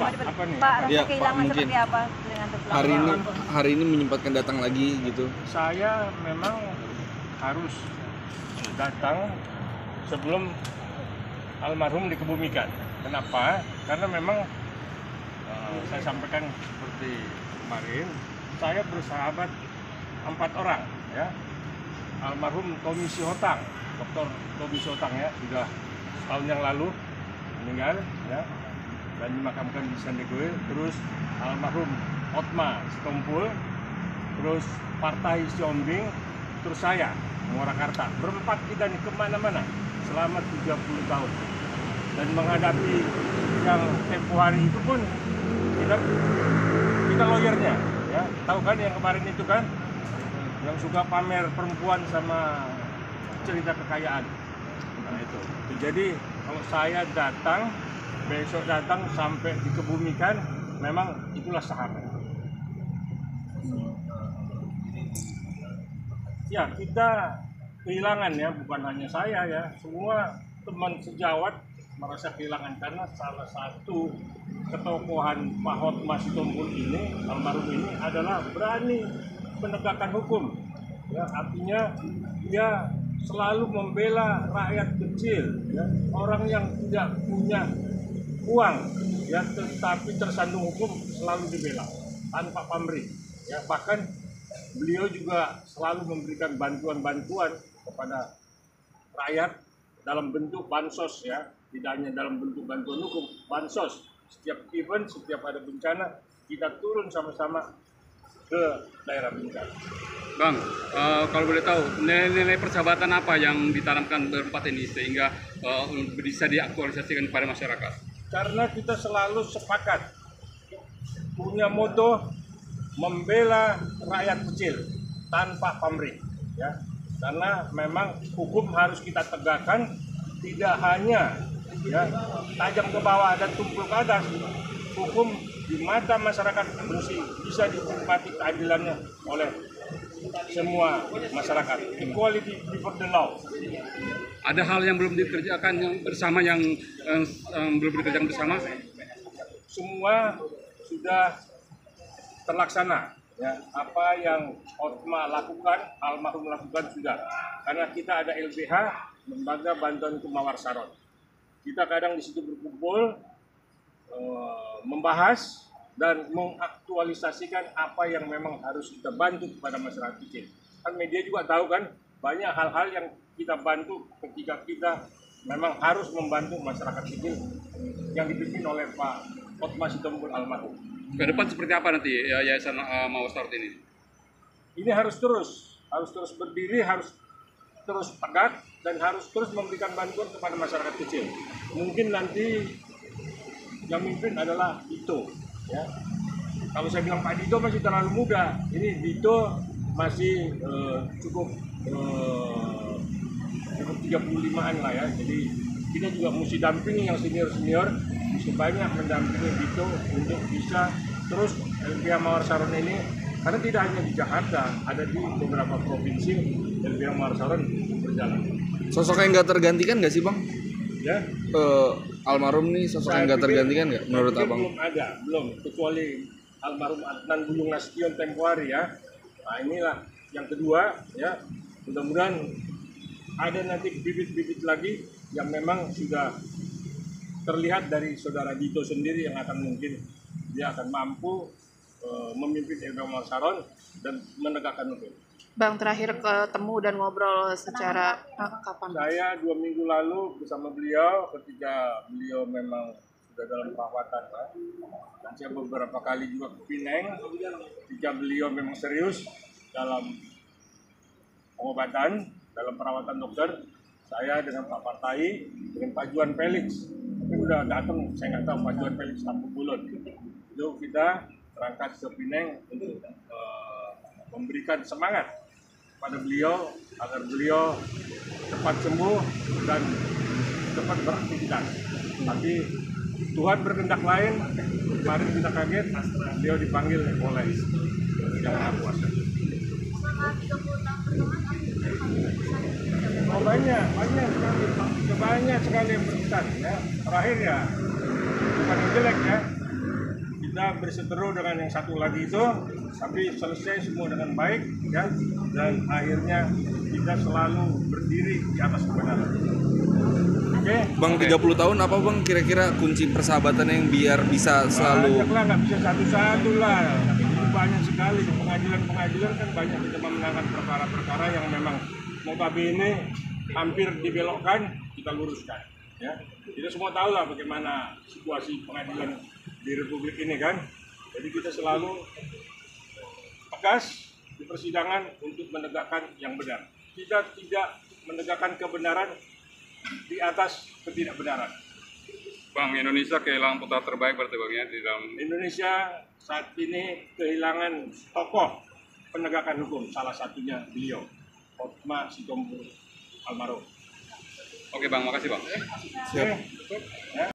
Apa nih? Pak, rasa Ya, Pak, kehilangan mungkin seperti apa dengan terpulang? hari ini menyempatkan datang lagi gitu. Saya memang harus datang sebelum almarhum dikebumikan. Kenapa? Karena memang saya sampaikan seperti kemarin, saya bersahabat 4 orang, ya. Almarhum Tommy Sihotang, Dr. Tommy Sihotang, ya, sudah tahun yang lalu meninggal, ya, dan dimakamkan di Sandegoe. Terus almarhum Otma Sitompul, terus Partai Siombing, terus saya Muarakarta. Berempat kita nih kemana-mana selama 30 tahun. Dan menghadapi yang tempo hari itu pun kita lawyernya, ya. Tahu kan yang kemarin itu kan, yang suka pamer perempuan sama cerita kekayaan. Nah itu. Jadi kalau saya datang, besok datang sampai dikebumikan, memang itulah sahabat. Ya, kita kehilangan, ya, bukan hanya saya, ya, semua teman sejawat merasa kehilangan karena salah satu ketokohan Pak Hotma Sitompul ini, almarhum ini adalah berani menegakkan hukum, ya, artinya dia selalu membela rakyat kecil, ya, orang yang tidak punya uang, ya, tetapi tersandung hukum selalu dibela tanpa pamrih, ya. Bahkan beliau juga selalu memberikan bantuan-bantuan kepada rakyat dalam bentuk bansos, ya, tidak hanya dalam bentuk bantuan hukum, bansos. Setiap event, setiap ada bencana, kita turun sama-sama ke daerah bencana. Bang, kalau boleh tahu, nilai-nilai persahabatan apa yang ditanamkan berempat ini sehingga bisa diaktualisasikan kepada masyarakat? Karena kita selalu sepakat, punya moto membela rakyat kecil tanpa pamrih, ya. Karena memang hukum harus kita tegakkan, tidak hanya, ya, tajam ke bawah dan tumpul ke atas. Hukum di mata masyarakat bisa dinikmati keadilannya oleh semua masyarakat. Equality before the law. Ada hal yang belum dikerjakan yang bersama belum dikerjakan bersama? Semua sudah terlaksana, ya. Apa yang Hotma lakukan, almarhum lakukan sudah. Karena kita ada LBH, Lembaga Bantuan Hukum Mawar Saron. Kita kadang di situ berkumpul, membahas dan mengaktualisasikan apa yang memang harus kita bantu kepada masyarakat kecil. Kan media juga tahu kan, banyak hal-hal yang kita bantu ketika kita memang harus membantu masyarakat kecil yang dipimpin oleh Pak Hotma Sitompul almarhum. Ke depan seperti apa nanti Yayasan Mawar Saron ini? Ini harus terus berdiri, harus terus tegak, dan harus terus memberikan bantuan kepada masyarakat kecil. Mungkin nanti yang mimpin adalah Dito, ya. Kalau saya bilang Pak Dito masih terlalu muda, ini Dito masih cukup 35-an lah, ya. Jadi kita juga mesti dampingi yang senior supaya mendampingi Dito untuk bisa terus LBH Mawar Saron ini, karena tidak hanya di Jakarta, ada di beberapa provinsi LBH Mawar Saron berjalan. Sosok yang nggak tergantikan nggak sih, Bang? Ya, Almarhum nih sosok yang nggak tergantikan nggak menurut Abang? Belum, kecuali almarhum Adnan Buyung Nasution tempo hari, ya. Nah, inilah yang kedua, ya. Mudah-mudahan ada nanti bibit-bibit lagi yang memang sudah terlihat dari saudara Dito sendiri yang akan mungkin dia akan mampu memimpin LBH Mawar Saron dan menegakkan hukum. Bang, terakhir ketemu dan ngobrol secara kapan? Saya 2 minggu lalu bersama beliau ketika beliau memang sudah dalam perawatan, Pak. Dan saya beberapa kali juga ke Pineng ketika beliau memang serius dalam pengobatan, dalam perawatan dokter. Saya dengan Pak Partai, dengan Pak Juan Felix, tapi udah datang, saya nggak tahu Pak Juan Felix Lampung Bulon. Itu kita berangkat ke Pineng untuk memberikan semangat pada beliau agar beliau cepat sembuh dan cepat beraktivitas. Tapi Tuhan berkehendak lain. Kemarin kita kaget, beliau dipanggil oleh Yang Maha Kuasa. Oh, banyak sekali yang berkesan, ya. Terakhir, ya, bukan yang jelek, ya. kita berseteru dengan yang satu lagi itu, tapi selesai semua dengan baik, ya. Dan akhirnya kita selalu berdiri di atas kebenaran. Oke? Bang, 30 tahun apa Bang kira-kira kunci persahabatan yang biar bisa selalu Banyak lah, nggak bisa satu-satu lah. Banyak sekali pengadilan kan banyak kita memenangkan perkara-perkara yang memang notabene hampir dibelokkan, kita luruskan. Ya, kita semua tahu lah bagaimana situasi pengadilan di Republik ini kan. Jadi kita selalu tegas di persidangan untuk menegakkan yang benar. Kita tidak menegakkan kebenaran di atas ketidakbenaran. Bang, Indonesia kehilangan putra terbaik berarti Bang ya di dalam Indonesia saat ini kehilangan tokoh penegakan hukum, salah satunya beliau, Hotma Sitompul almarhum. Oke Bang, makasih Bang. Oke, cukup. Ya.